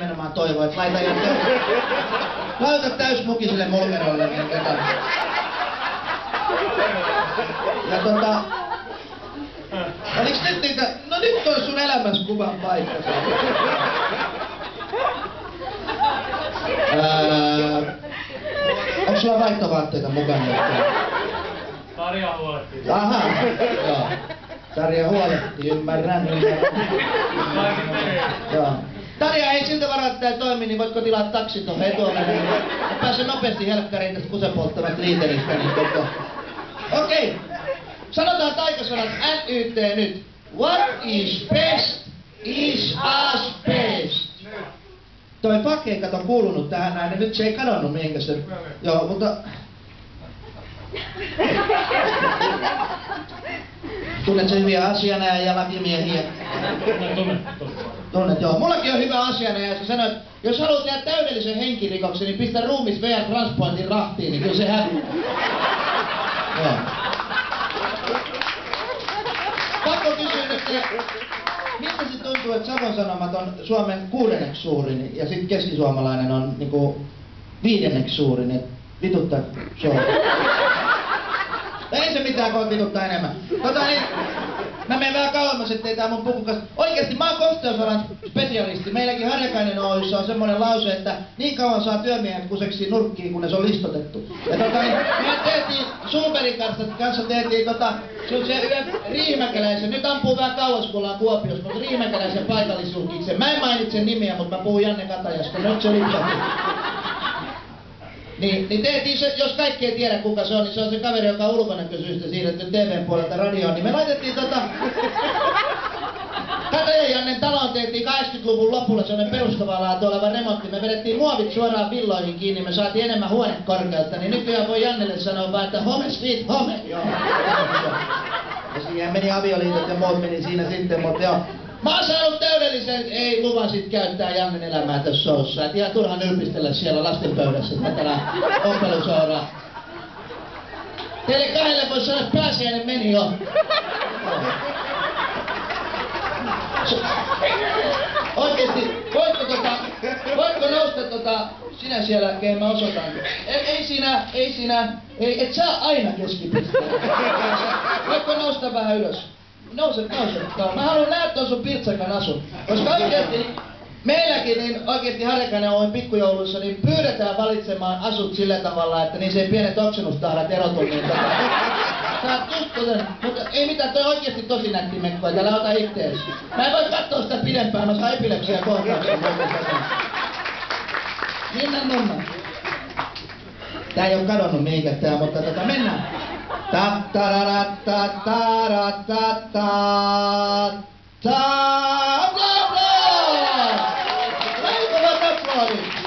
nimenomaan toivoo, että laita täysmukiselle Molmerolle, niin oliks nyt niitä, no nyt on sun elämässä kuvan paikka. Onko sulla vaihtovaatteita mukana? Tarja huolehtii. Aha, joo. Tarja huolehtii, ymmärrän. Joo. Tarja, ei siltä varaa, että tää toimii, niin voitko tilaa taksi tuohon etuoleen? Pääse nopeasti helkkariin tästä kusepolttavasta liiteristä. Niin okei. Sanotaan taikasanat NYT nyt. What is best is us best. Toi Pake ei kato kuulunut tähän näin, niin nyt se ei kadonnut mihinkä se... Joo, mutta... Tunnet sä hyviä asianaja ja lakimiehiä? Tunnet, joo. Mullakin on hyvä asianaja ja sä sanoit, että jos haluat tehdä täydellisen henkirikoksen, niin pistä ruumis VR Transpointin rahtiin, niin kyllä se häviää. Joo. Pakko kysyä nyt, miltä se tuntuu, että Savon Sanomat on Suomen 6. suurin ja sitten keskisuomalainen on niinku 5. suurin, et vituttaa Suomi. Ei se mitään, kun vituttaa enemmän. Niin, mä menen vähän kauemmas, ettei tää mun pukukas... Oikeesti mä oon kosteusalan spesialisti. Meilläkin Harjakainen Oy:ssä on semmonen lause, että niin kauan saa työmiehet kuseksi nurkkiin, kunnes on listotettu. Ja niin, me tehtiin Sulberin kanssa tehtiin se yhden riihimäkeläisen, nyt ampuu vähän kauas kun ollaan Kuopiossa, mutta riihimäkeläisen paikallisjulkiksen. Mä en mainitse nimiä, mutta mä puhun Janne Katajasta, nyt se lipsahti. Niin tehtiin se, jos kaikki ei tiedä kuka se on, niin se on se kaveri, joka on ulkonäköisyystä siirretty TVn puolelta radioon, niin me laitettiin Katajan Jannen taloon tehtiin 80-luvun lopulla sellainen perustavaa laatua oleva remontti. Me vedettiin muovit suoraan villoihin kiinni, me saatiin enemmän huonekorkeutta, niin nykyään voi Jannelle sanoa vaan, että home sweet home. Joo. Ja siihen meni avioliitot ja muut meni siinä sitten, mutta joo. Mä oon saanut täydellisen, ei luvan sit käyttää Jannen elämää tässä showssa. Et ihan turhan ylpistellä siellä lastenpöydässä tätä ompeluseuraa. Teille kahdelle vois sanoa, että pääsiäinen meni jo. Oikeesti, voitko nousta sinä siellä, kehen mä osoitan? Ei sinä, et sä aina keskipisteellä. Voitko nousta vähän ylös? Nouse. Mä haluan näyttää sun pirtsakan asun. Koska oikeesti, meilläkin niin oikeesti Harjakainen Oyn pikkujouluissa niin pyydetään valitsemaan asut sillä tavalla, että niin se ei pienet oksennustahrat erotu niin sä oot just mutta ei mitään, toi oikeesti tosi nätti mekko, et älä ota ittees. Mä en voi kattoo sitä pidempään, mä saan epilepsia kohtauksia. Numma. Tää ei oo kadonnut mihinkään tää, mutta mennään. Aplodit!